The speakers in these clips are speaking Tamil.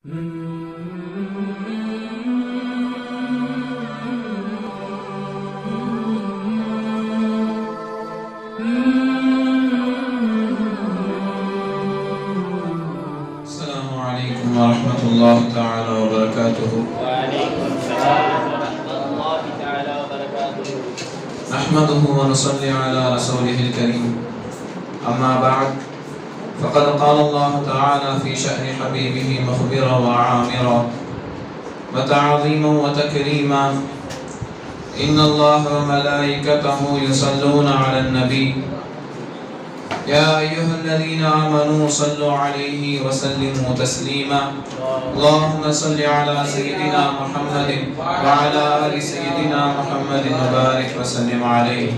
السلام عليكم ورحمة الله تعالى وبركاته. وعليكم السلام ورحمة الله تعالى وبركاته. نحمده ونصلي على رسوله الكريم. أما بعد، فقد قال الله تعالى في شأن حبيبه مخبرا وعامرا وتعظيما وتكريما: إن الله وملائكته يصلون على النبي يا أيها الذين آمنوا صلوا عليه وسلموا تسليما. اللهم صل على سيدنا محمد وعلى آل سيدنا محمد وبارك وسلم عليه.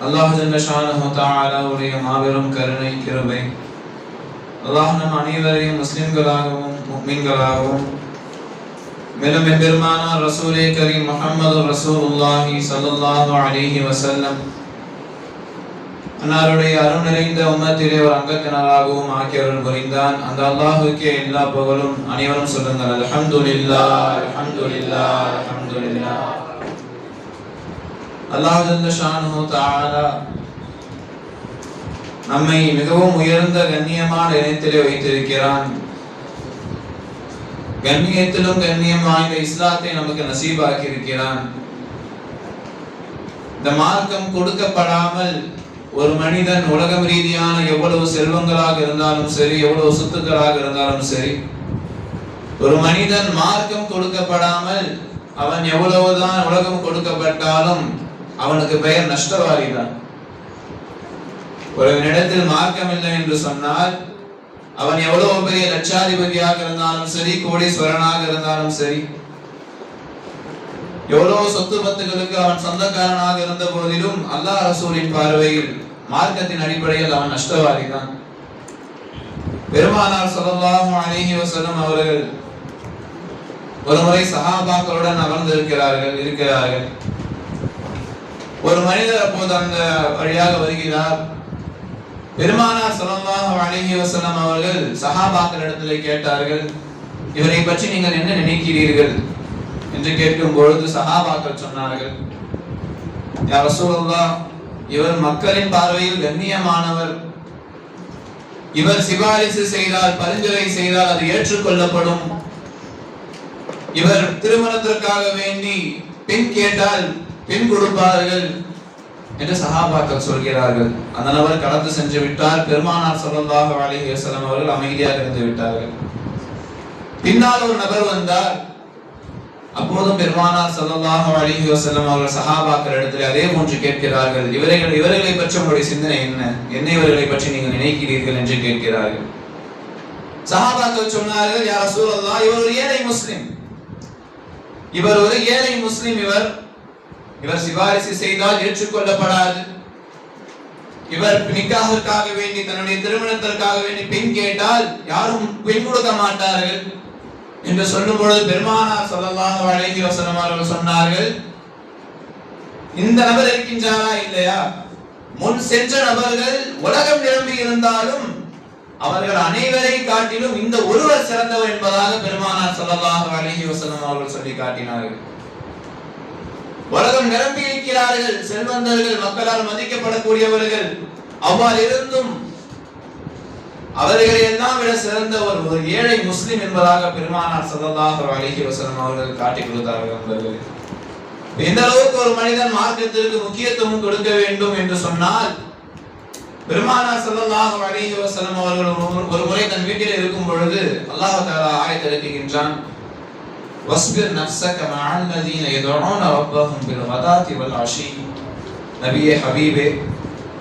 அல்லாஹ் ஜல்ல ஷானஹு தஆலா உடைய மாபெரும் கருணை கிருபை அல்லாஹ் நம் அனைவரையும் முஸ்லிம்களாகவும் முஃமின்களாகவும் மேலும் எம்பெருமானார் ரசூலே கரீம் முஹம்மது ரசூலுல்லாஹி ஸல்லல்லாஹு அலைஹி வஸல்லம் அன்னாருடைய அருள் நிறைந்த உம்மத்திலே ஒரு அங்கத்தினராகவும் ஆக்கி அருள் புரிந்தான். அந்த அல்லாஹ்வுக்கே எல்லா புகழும். அனைவரும் சொல்லுங்கள் அல்ஹம்துலில்லாஹ் அல்ஹம்துலில்லாஹ் அல்ஹம்துலில்லாஹ். அல்லாஹ் ஜல்ல ஷானஹு தஆலா நம்மை மிகவும் உயர்ந்த கண்ணியமான இடத்திலே வைத்திருக்கிறான். கண்ணியத்திலும் கண்ணியம் வாய்ந்த இஸ்லாத்தை நமக்கு நசீபாக்கி இருக்கிறான். இந்த மார்க்கம் கொடுக்கப்படாமல் ஒரு மனிதன் உலகம் ரீதியான எவ்வளவு செல்வங்களாக இருந்தாலும் சரி, எவ்வளவு சொத்துக்களாக இருந்தாலும் சரி, ஒரு மனிதன் மார்க்கம் கொடுக்கப்படாமல் அவன் எவ்வளவுதான் உலகம் கொடுக்கப்பட்டாலும் அவனுக்கு பெயர் நஷ்டவாளி தான். ஒரு இடத்தில் மார்க்கம் இல்லை என்று சொன்னால் அவன் எவ்வளவு பெரிய லட்சாதிபதியாக இருந்தாலும் சரி, கோடீஸ்வரனாக இருந்தாலும் சரி, எவ்வளவு சொத்து பத்துகளுக்கு அவன் சொந்தக்காரனாக இருந்த போதிலும் அல்லாஹ் ரசூலின் பார்வையில் மார்க்கத்தின் அடிப்படையில் அவன் நஷ்டவாளி தான். பெருமானார் ஸல்லல்லாஹு அலைஹி வஸல்லம் அவர்கள் ஒரு முறை சஹாபாக்களுடன் அமர்ந்து இருக்கிறார்கள். ஒரு மனிதர் அப்போது அந்த வழியாக வருகிறார். பெருமானார் ஸல்லல்லாஹு அலைஹி வஸல்லம் அவர்கள் சஹாபாக்களிடத்தில் கேட்டார்கள், இவரை பற்றி நீங்கள் என்ன நினைக்கிறீர்கள் என்று கேட்கும் பொழுது சஹாபாக்கள் சொன்னார்கள், யா ரசூலுல்லாஹ், இவர் மக்களின் பார்வையில் கண்ணியமானவர். இவர் சிபாரிசு செய்தால், பரிந்துரை செய்தால் அது ஏற்றுக்கொள்ளப்படும். இவர் திருமணத்திற்காக வேண்டி பெண் கேட்டால் பெண் கொடுப்பார்கள் என்று சஹாபாக்கள் சொல்கிறார்கள். அந்த நபர் கடந்து சென்று விட்டார். பெருமானார் ஸல்லல்லாஹு அலைஹி வஸல்லம் அவர்கள் அமைதியாக இருந்து விட்டார்கள். பின்னால் ஒரு நபர் வந்தார். அப்போதும் பெருமானார் ஸல்லல்லாஹு அலைஹி வஸல்லம் அவர்கள் சஹாபாக்கள் இடத்தில் அதே போன்று கேட்கிறார்கள், இவர்களை பற்றி உங்களுடைய சிந்தனை என்ன இவர்களை பற்றி நீங்கள் நினைக்கிறீர்கள் என்று கேட்கிறார்கள். சஹாபாக்கள் சொன்னார்கள், யா ரசூலல்லாஹ், இவர் ஒரு ஏழை முஸ்லிம். இவர் சிபாரிசு செய்தால் ஏற்றுக்கொள்ளப்படாது. இவர் நிக்காஹ்வுக்காக வேண்டி, தன்னுடைய திருமணத்திற்காக வேண்டி பெண் கேட்டால் யாரும் பெண் கொடுக்க மாட்டார்கள் என்று சொல்லும் பொழுது பெருமானார் ஸல்லல்லாஹு அலைஹி வஸல்லம் அவர்கள் சொன்னார்கள், இந்த நபர் இருக்கின்றாரா இல்லையா, முன் சென்ற நபர்கள் உலகம் நிரம்பி இருந்தாலும் அவர்கள் அனைவரை காட்டிலும் இந்த ஒருவர் சிறந்தவர் என்பதாக பெருமானார் ஸல்லல்லாஹு அலைஹி வஸல்லம் அவர்கள் சொல்லி காட்டினார்கள். உலகம் நிரம்பி இருக்கிறார்கள், செல்வந்தர்கள், மக்களால் மதிக்கப்படக்கூடியவர்கள். அவ்வாறு இருந்தும் அவர்களை எல்லாம் விட சிறந்த ஒரு ஏழை முஸ்லிம் என்பதாக பெருமானார் ஸல்லல்லாஹு அலைஹி வஸல்லம் அவர்கள் காட்டி கொடுத்தார்கள். எந்த அளவுக்கு ஒரு மனிதன் மார்க்கத்திற்கு முக்கியத்துவம் கொடுக்க வேண்டும் என்று சொன்னால், பெருமானார் ஸல்லல்லாஹு அலைஹி வஸல்லம் அவர்கள் ஒரு முறை தன் வீட்டில் இருக்கும் பொழுது அல்லாஹ் தஆலா ஆயத்தை இறக்குகின்றான், வஸ்பிர் நஃப்ஸக மஅல் லதீன யதுஊன ரப்பஹும் பில் கதாத்தி வல் அஷி. நபியே, ஹபீபே,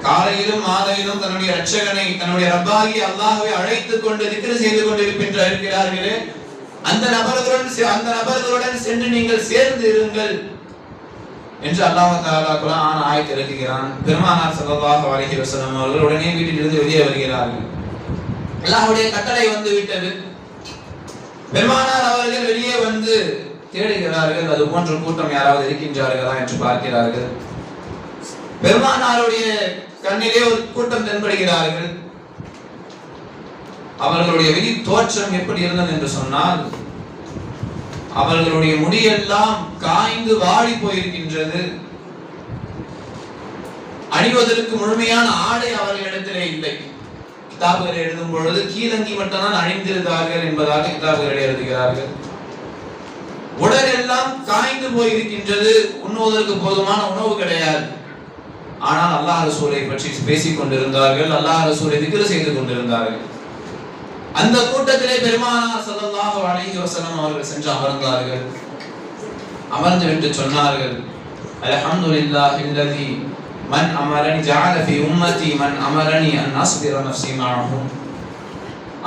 காலையிலும் மாலையிலும் தன்னுடைய இரட்சகனை, தன்னுடைய ரப்பாகிய அல்லாஹ்வை அழைத்துக் கொண்டு திக்ர் செய்து கொண்டிருக்கிறார்களே, அந்த நபர்களுடன் சென்று நீங்கள் சேர்ந்து இருங்கள் என்று அல்லாஹ் தஆலா குர்ஆன் ஆயத்தை இறக்குகிறான். பெருமானார் ஸல்லல்லாஹு அலைஹி வஸல்லம் அவர்கள் உடனே வீட்டிலிருந்து வெளியே வருகிறார்கள். அல்லாஹ்வுடைய கட்டளை வந்து விட்டது. பெருமானார் அவர்கள் வெளியே வந்து தேடுகிறார்கள், அது போன்ற கூட்டம் யாராவது இருக்கின்றார்களா என்று பார்க்கிறார்கள். பெருமானாருடைய கண்ணிலே ஒரு கூட்டம் தென்படுகிறார்கள். அவர்களுடைய வெளி தோற்றம் எப்படி இருந்தது என்று சொன்னால், அவர்களுடைய முடியெல்லாம் காய்ந்து வாடி போயிருக்கின்றது. அணிவதற்கு முழுமையான ஆடை அவர்களிடத்திலே இல்லை. கிதாபுகளை எழுதும் பொழுது கீழங்கி மட்டும்தான் அணிந்திருந்தார்கள் என்பதாக கிதாபுகளை எழுதுகிறார்கள். உடல் எல்லாம் காய்ந்து போயிருக்கின்றது. உண்ணுவதற்கு போதுமான உணவு கிடையாது. ஆனால் அல்லாஹ் ரசூலை பற்றி பேசிக் கொண்டிருந்தார்கள். அல்லாஹ் ரசூலை திக்ர் செய்து கொண்டிருந்தார்கள். அந்த கூட்டத்திலே பெருமானார் ஸல்லல்லாஹு அலைஹி வஸல்லம் அவர்கள் சென்று அமர்ந்தார்கள். அமர்ந்து விட்டு சொன்னார்கள், அல்ஹம்துலில்லாஹில்லதி மன் அமரனி ஜஅல ஃபீ உம்மதி மன் அமரனி அன் அஸ்பிர நஃப்ஸி மஅஹும்.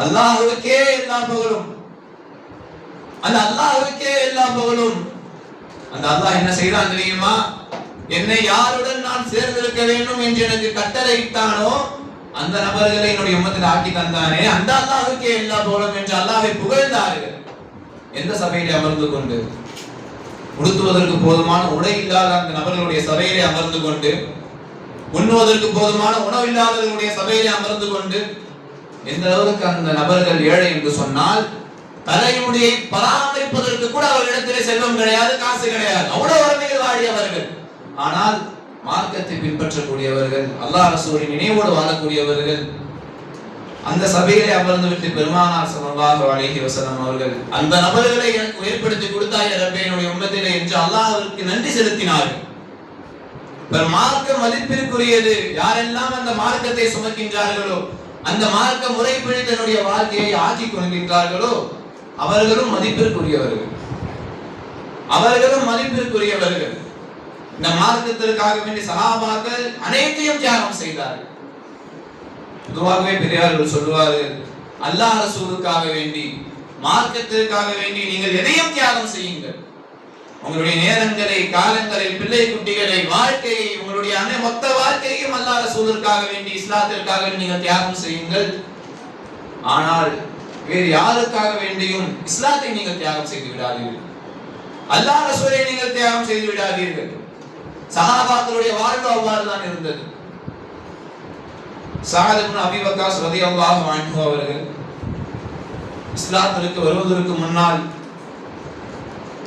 அல்லாஹ்வுக்கே எல்லா புகழும், அந்த அல்லாஹ்வுக்கே எல்லா புகழும். அந்த அல்லாஹ் என்ன செய்தான் தெரியுமா? என்னை யாருடன் நான் சேர்ந்திருக்க வேண்டும் என்று எனக்கு கட்டளையிட்டானோ அந்த நபர்களை என்னுடைய உம்மத்தில் ஆக்கி தந்தானே, அந்த அல்லாஹ்வுக்கே எல்லா புகழும் என்று அல்லாஹ்வை புகழ்ந்தார்கள். எந்த சபையிலே அமர்ந்து கொண்டு, உடுத்துவதற்கு போதுமான உடை இல்லாத அந்த நபர்களுடைய சபையிலே அமர்ந்து கொண்டு, உண்ணுவதற்கு போதுமான உணவு இல்லாதவர்களுடைய சபையிலே அமர்ந்து கொண்டு, எந்த அளவுக்கு அந்த நபர்கள் ஏழை என்று சொன்னால், தலைமுடியை பராமரிப்பதற்கு கூட அவர்களிடத்திலே செல்வம் கிடையாது, காசு கிடையாது, அவ்வளவு வறுமையில் வாடியவர்கள். ஆனால் மார்க்கத்தை பின்பற்றக்கூடியவர்கள், அல்லாஹ் ரசூலின் நினைவோடு வாழக்கூடியவர்கள். அந்த சபையிலே அமர்ந்து விட்டு பெருமானார் ஸல்லல்லாஹு அலைஹி வஸல்லம் அவர்கள், அந்த நபர்களை எனக்கு ஏற்படுத்தி கொடுத்தாய் ரப்பே என்னுடைய உம்மத்திலே என்று அல்லாஹ்வுக்கு நன்றி செலுத்தினார்கள். மார்க்கம் மதிப்பிற்குரியது. யாரெல்லாம் அந்த மார்க்கத்தை சுமக்கின்றார்களோ, அந்த மார்க்க முறைப்படி தன்னுடைய வாழ்க்கையை ஆக்கிக் கொள்கின்றார்களோ, அவர்களும் மதிப்பிற்குரியவர்கள். அவர்களும் மதிப்பிற்குரியவர்கள். இந்த மார்க்கத்திற்காக வேண்டி சஹாபாக்கள் அனைத்தையும் தியாகம் செய்தார்கள். பொதுவாகவே பெரியார்கள் சொல்லுவார்கள், அல்லாஹ் ரசூலுக்காக வேண்டி, மார்க்கத்திற்காக வேண்டி நீங்கள் எதையும் தியாகம் செய்யுங்கள். உங்களுடைய நேரங்களை, காலங்களை, பிள்ளை குட்டிகளை, வாழ்க்கையை, உங்களுடைய மொத்த வாழ்க்கையையும் அல்லாஹ் ரசூலுக்காக வேண்டி, இஸ்லாத்திற்காக நீங்கள் தியாகம் செய்யுங்கள். ஆனால் வேறு யாருக்காக வேண்டியும் இஸ்லாத்தை நீங்கள் தியாகம் செய்து விடாதீர்கள். அல்லாஹ் ரசூலை நீங்கள் தியாகம் செய்து விடாதீர்கள். சஹாபாக்களுடைய வாழ்வு அவ்வாறு தான் இருந்தது. ஸஅத் இப்னு அபீ வக்காஸ் ரலியல்லாஹு அன்ஹு அவர்கள் இஸ்லாத்திற்கு வருவதற்கு முன்னால்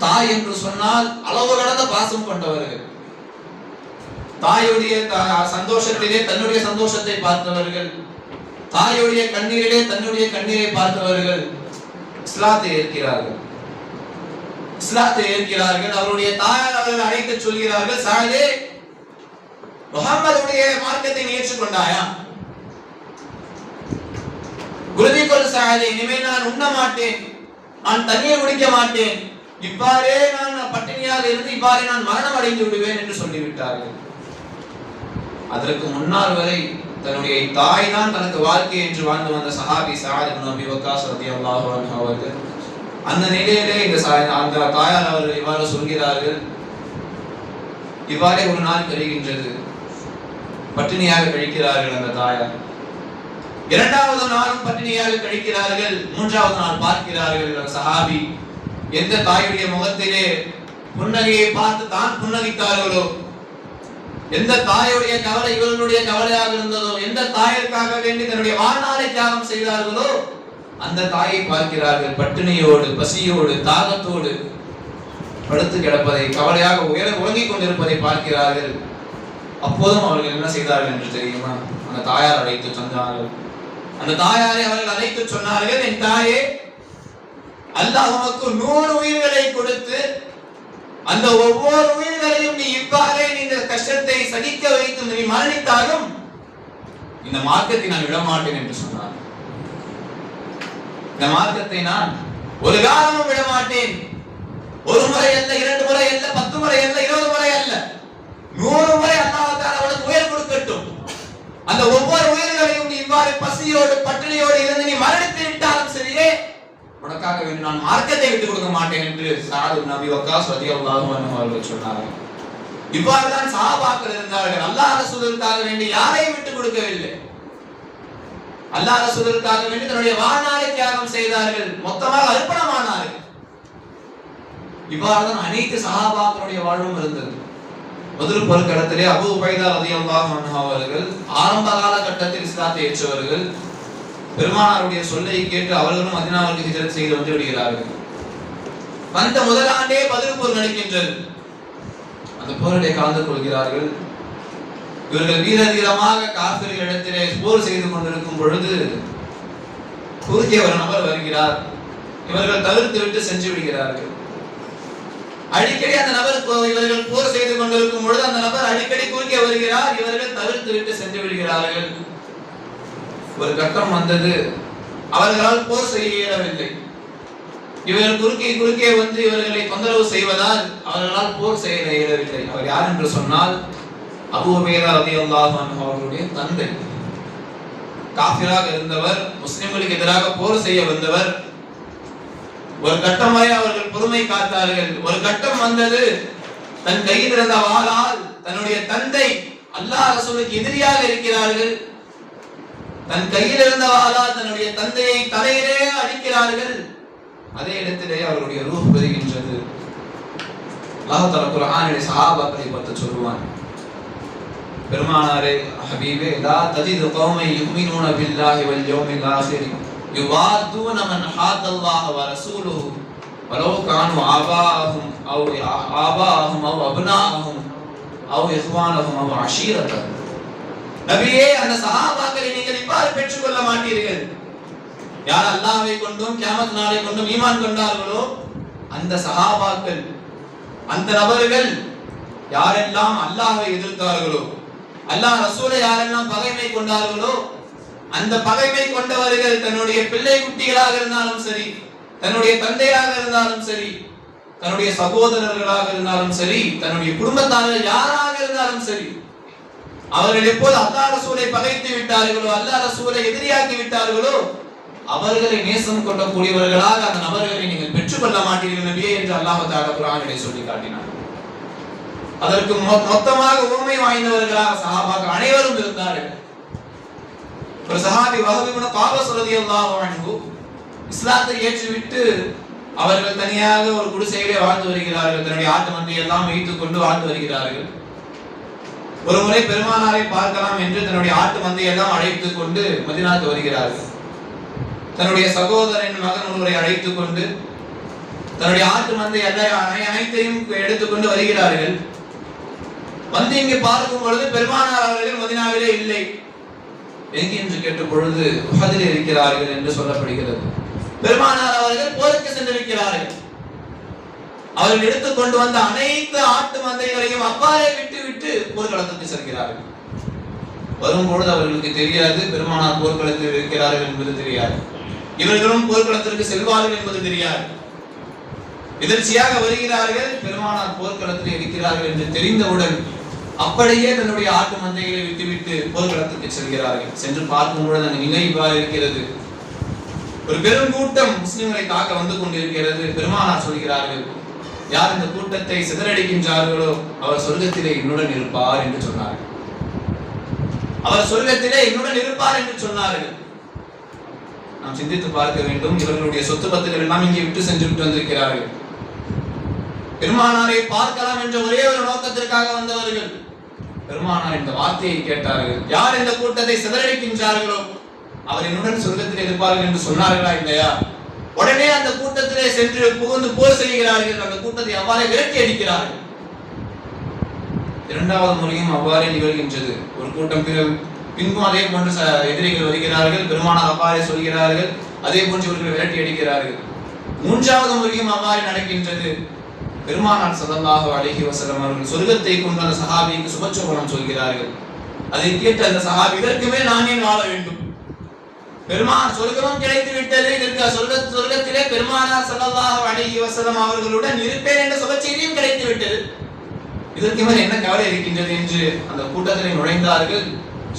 தாய் என்று சொன்னால் அளவு கடந்த பாசம் கொண்டவர்கள். தாயுடைய சந்தோஷத்திலே தன்னுடைய சந்தோஷத்தை பார்த்தவர்கள், தாயுடைய கண்ணீரிலே தன்னுடைய கண்ணீரை பார்த்தவர்கள். இஸ்லாத்தை ஏற்கிறார்கள். இஸ்லாத்தை ஏற்கிறார்கள். அவருடைய தாயார் அவர்கள் அழைத்து சொல்கிறார்கள், ஸஅதே, முஹம்மதுடைய மார்க்கத்தை ஏற்றுக்கொண்டாயா? உறுதி கொள் ஸஅதே, இனிமேல் நான் உண்ண மாட்டேன், நான் தண்ணீர் குடிக்க மாட்டேன், இவ்வாறே நான் பட்டினியாக இருந்து இவ்வாறே நான் மரணம் அடைந்து விடுவேன் என்று சொல்லிவிட்டார்கள். அதற்கு முன்னால் வரை தன்னுடைய தாய் தான் தனக்கு வாழ்க்கை என்று வாழ்ந்து வந்த சஹாபி ஸஅத் இப்னு அபீ வக்காஸ் ரலியல்லாஹு அன்ஹு அவர்கள் அந்த நிலையிலே அந்த தாயார் அவர்கள் இவ்வாறு சொல்கிறார்கள், இவ்வாறே ஒரு நாள் கழிகின்றது, பட்டினியாக கழிக்கிறார்கள் அந்த தாயார். இரண்டாவது நாளும் பட்டினியாக கழிக்கிறார்கள். மூன்றாவது நாள் பார்க்கிறார்கள் சஹாபி எந்த தாயுடைய முகத்திலே புன்னகையை பார்த்து தான் புன்னகித்தார்களோ, எந்த தாயுடைய கவலை இவர்களுடைய கவலையாக இருந்ததோ, எந்த தாயிற்காக வேண்டி தன்னுடைய வாழ்நாளை தியாகம் செய்தார்களோ, அந்த தாயை பார்க்கிறார்கள் பட்டினியோடு, பசியோடு, தாகத்தோடு படுத்து கிடப்பதை, கவலையாக உறங்கிக் கொண்டிருப்பதை பார்க்கிறார்கள். அப்போதும் அவர்கள் என்ன செய்தார்கள் என்று தெரியுமா? அந்த தாயார் அழைத்து சொன்னார்கள். அந்த தாயாரை அவர்கள் அழைத்து சொன்னார்கள், என் தாயே, அல்லாஹ் உமக்கு 100 உயிர்களை கொடுத்து அந்த ஒவ்வொரு உயிர்களையும் நீ இவ்வாறே இந்த கஷ்டத்தை சகிக்க வைத்து நீ மரணித்தாலும் இந்த மார்க்கத்தை நான் விடமாட்டேன் என்று சொன்னார். இந்த மார்க்கத்தை நான் ஒரு காலமும் விடமாட்டேன். ஒரு முறை அல்ல, 2 முறை அல்ல, 10 முறை அல்ல, 20 முறை அல்ல, 100 முறை அல்லாஹ் தஆலா அவனுக்கு உயிர் கொடுக்கட்டும். அந்த ஒவ்வொரு உயிர்களையும் நீ இவ்வாறு பசியோடு பட்டினியோடு இருந்து நீ மரணித்து விட்டாலும் சரியே, உனக்காக வேண்டி நான் மார்க்கத்தை விட்டு கொடுக்க மாட்டேன் என்று ஸஅத் இப்னு அபீ வக்காஸ் ரலியல்லாஹு அன்ஹு அவர்கள் சொன்னார்கள். இவ்வாறு தான் சஹாபாக்கள் இருந்தார்கள். அல்லாஹ் ரசூலுக்காக வேண்டி யாரையும் விட்டு கொடுக்கவில்லை. அல்லாஹ் ரசூலுக்காக வேண்டி தன்னுடைய வாழ்நாளை தியாகம் செய்தார்கள், மொத்தமாக அர்ப்பணமானார்கள். இவ்வாறு தான் அனைத்து சஹாபாக்களுடைய வாழ்வும் இருந்தது. முதல் பொருட்களத்திலே அபூ உபைதா ரலியல்லாஹு அன்ஹு அவர்கள் ஆரம்ப காலகட்டத்தில் இஸ்லாத்தை ஏற்றவர்கள். பெருமானாருடைய சொல்லை கேட்டு அவர்களும் மதீனாவுக்கு ஹிஜ்ரத் செய்து வந்து விடுகிறார்கள். வந்த முதல் ஆண்டே பத்ர் போர் நடக்கின்றது. அந்த போரிலே கலந்து கொள்கிறார்கள். இவர்கள் வீர தீரமாக காஃபிர்களிடத்திலே போர் செய்து கொண்டிருக்கும் பொழுது குறுக்கே ஒரு நபர் வருகிறார். இவர்கள் தவிர்த்து விட்டு சென்று விடுகிறார்கள். அடிக்கடி அந்த நபர் இவர்கள் போர் செய்து கொண்டிருக்கும் பொழுது அந்த நபர் அடிக்கடி குறுக்கே வருகிறார். இவர்கள் தவிர்த்து விட்டு சென்று விடுகிறார்கள். ஒரு கட்டம் வந்தது, அவர்களால் போர் செய்ய இயலவில்லை. இவர்கள் குறுக்கே வந்து இவர்களை தொந்தரவு செய்வதால் அவர்களால் போர் செய்ய இயலவில்லை. அவர் யார் என்று சொன்னால் அபூ உபைதா ரலியல்லாஹு அன்ஹு அவர்களுடைய தந்தை. காஃபிராக இருந்தவர், முஸ்லிம்களுக்கு எதிராக போர் செய்ய வந்தவர். ஒரு கட்டம் வரை அவர்கள் பொறுமை காத்தார்கள். ஒரு கட்டம் வந்தது, தன் கையில் இருந்த வாளால் தன்னுடைய தந்தை அல்லாஹ் ரசூலுக்கு எதிரியாக இருக்கிறார்கள். தன் கையில் இருந்த வாளால் தன்னுடைய தந்தையை தலையிலே அடிக்கிறார்கள். அதே இடத்திலே அவருடைய ரூஹ் பெறுகின்றது. அல்லாஹ் தஆலா குர்ஆனிலே சஹாபாக்களை பற்றி சொல்வான், பெருமானாரே ஹபீபே லா தஜிது கௌமை யுமினூன பில்லாஹி வல் யௌமில் ஆகிர் யுவாதுன மன் ஹாதல்லாஹ வ ரசூலுஹு வலவ் கானு ஆபாஹும் அவ் அப்னாஹும் அவ் இஹ்வானஹும் அவ் அஷீரத்தஹும். நபியே, அந்த சஹாபாக்களை நீங்கள் இவ்வாறு பெற்றுக்கொள்ள மாட்டீர்கள். யார் அல்லாஹ்வை கொண்டும் கியாமத் நாளை கொண்டும் ஈமான் கொண்டார்களோ அந்த சஹாபாக்கள், அந்த நபர்கள் யாரெல்லாம் அல்லாஹ்வை எதிர்த்தார்களோ, அல்லாஹ் ரசூலை யாரெல்லாம் பகைமை கொண்டார்களோ, அந்த பகைமை கொண்டவர்கள் தன்னுடைய பிள்ளை குட்டிகளாக இருந்தாலும் சரி, தன்னுடைய தந்தையாக இருந்தாலும் சரி, தன்னுடைய சகோதரர்களாக இருந்தாலும் சரி, தன்னுடைய குடும்பத்தார்கள் யாராக இருந்தாலும் சரி, அவர்கள் எப்போது அல்லாஹ் ரசூலை பகைத்து விட்டார்களோ, அல்லாஹ் ரசூலை எதிரியாக்கி விட்டார்களோ, அவர்களை நேசம் கொள்ளக்கூடியவர்களாக அந்த நபர்களை நீங்கள் பெற்றுக்கொள்ள மாட்டீர்கள் நபியே என்று அல்லாஹ் தஆலா குர்ஆனிலே சொல்லி காட்டினார். அதற்கு மொத்தமாக உண்மை வாய்ந்தவர்களாக சஹாபாக்கள் அனைவரும் இருந்தார்கள். ஒரு சஹாபி வஹப் இப்னு காபஸ் ரலியல்லாஹு அன்ஹு இஸ்லாத்தை ஏற்றுவிட்டு அவர்கள் தனியாக ஒரு குடிசையிலே வாழ்ந்து வருகிறார்கள். தன்னுடைய ஆட்டு மந்தை எல்லாம் வைத்துக் கொண்டு வாழ்ந்து வருகிறார்கள். ஒரு முறை பெருமானாரை பார்க்கலாம் என்று தன்னுடைய ஆட்டு மந்தை எல்லாம் அழைத்துக் கொண்டு மதீனாவுக்கு வருகிறார்கள். தன்னுடைய சகோதரன் மகன் ஒருவரை அழைத்துக் கொண்டு தன்னுடைய ஆட்டு மந்தை அனைத்தையும் எடுத்துக்கொண்டு வருகிறார்கள். வந்து இங்கு பார்க்கும் பொழுது பெருமானார் அவர்கள் மதீனாவிலே இல்லை. எங்கே என்று கேட்ட பொழுது உஹதில் இருக்கிறார்கள் என்று சொல்லப்படுகிறது. பெருமானார் அவர்கள் போருக்கு சென்றிருக்கிறார்கள். அவர்கள் எடுத்துக்கொண்டு வந்த அனைத்து ஆட்டு மந்தைகளையும் அவ்வாறே விட்டு போர்க்களத்துக்கு செல்கிறார்கள். வரும்பொழுது அவர்களுக்கு தெரியாது பெருமானார் போர்க்களத்தில் இருக்கிறார்கள் என்பது தெரியாது. இவர்களும் போர்க்களத்திற்கு செல்வார்கள் என்பது தெரியாது. எதிர்ச்சியாக வருகிறார்கள். பெருமானார் போர்க்களத்தில் இருக்கிறார்கள் என்று தெரிந்தவுடன் அப்படியே தன்னுடைய ஆட்டு மந்தைகளை விட்டுவிட்டு போர்க்களத்துக்கு செல்கிறார்கள். சென்று பார்க்கும் பொழுது அந்த நிலை இவ்வாறு இருக்கிறது. ஒரு பெரும் கூட்டம் முஸ்லிம்களை தாக்க வந்து கொண்டிருக்கிறது. பெருமானார் சொல்கிறார்கள், யார் இந்த கூட்டத்தை சிதறடிக்கின்றார்களோ அவர் சொர்க்கத்திலே என்னுடன் இருப்பார் என்று சொன்னார்கள். அவர் சொர்க்கத்திலே என்னுடன் இருப்பார் என்று சொன்னார்கள். நாம் சிந்தித்து பார்க்க வேண்டும். இவர்களுடைய சொத்து பத்துகள் எல்லாம் இங்கே விட்டு சென்று விட்டு வந்திருக்கிறார்கள். பெருமானாரை பார்க்கலாம் என்ற ஒரே ஒரு நோக்கத்திற்காக வந்தவர்கள். பெருமானார் இந்த வார்த்தையை கேட்டார்கள், யார் இந்த கூட்டத்தை சிதறடிக்கின்றார்களோ அவர் என்னுடன் சொர்க்கத்தில் இருப்பார்கள் என்று சொன்னார்களா இல்லையா? உடனே அந்த கூட்டத்திலே சென்று புகுந்து போர் செய்கிறார்கள். அந்த கூட்டத்தை அவ்வாறே விரட்டி அடிக்கிறார்கள். இரண்டாவது முறையும் அவ்வாறே நிகழ்கின்றது. ஒரு கூட்டம் பின்பும் அதே போன்று எதிரிகள் வருகிறார்கள். பெருமானார் அவ்வாறே சொல்கிறார்கள். அதே போன்று இவர்கள் விரட்டி அடிக்கிறார்கள். மூன்றாவது முறையும் அவ்வாறே நடக்கின்றது. பெருமானார் ஸல்லல்லாஹு அலைஹி வஸல்லம் அவர்கள் சொர்க்கத்தை கொண்டு அந்த சஹாபிக்கு சுபச்சோபனம் சொல்கிறார்கள். அதை கேட்டு அந்த சஹாபி, இதற்குமே நான் ஏன் வாழ வேண்டும்? பெருமானார் சொர்க்கமும் கிடைத்து விட்டது. இதற்கு சொர்க்கத்திலே பெருமானார் ஸல்லல்லாஹு அலைஹி வஸல்லம் அவர்களுடன் இருப்பேன் என்ற சுப செய்தியும் கிடைத்து விட்டது. இதற்கு மேல் என்ன கவலை இருக்கின்றது என்று அந்த கூட்டத்திலே நுழைந்தார்கள்.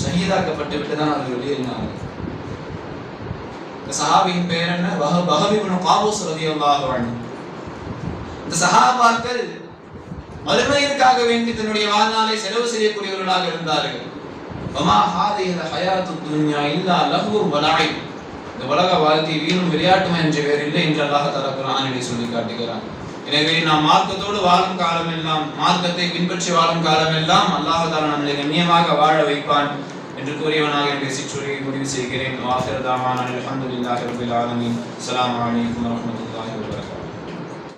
ஷஹீதாக்கப்பட்டு விட்டுதான் அவர்கள் வெளியேறினார்கள். இந்த சஹாபியின் பெயர் என்ன? வஹப் இப்னு காபூஸ் ரலியல்லாஹு அன்ஹு. இந்த சஹாபாக்கள் மறுமையிற்காக வேண்டி தன்னுடைய வாழ்நாளை செலவு செய்யக்கூடியவர்களாக இருந்தார்கள். வமா ஹாதிஹில் ஹயாத்துத் துன்யா இல்லா லஹ்வு வ லஅப். இந்த உலக வாழ்க்கை வீணும் விளையாட்டுமே என்று வேறு இல்லை என்று அல்லாஹ் தஆலா குர்ஆனிலே சொல்லி காட்டுகிறான். எனவே நாம் மார்க்கத்தோடு வாழும் காலம் எல்லாம், மார்க்கத்தை பின்பற்றி வாழும் காலம் எல்லாம் அல்லாஹ் தஆலா நம்மை கண்ணியமாக வாழ வைப்பான். என்று கூறியவனாக என்னுடைய சிற்றுரையை முடிவு செய்கிறேன். ஆகிர் தாவானா அல்ஹம்துலில்லாஹி ரப்பில் ஆலமீன். அஸ்ஸலாமு அலைக்கும் வரஹ்மத்துல்லாஹி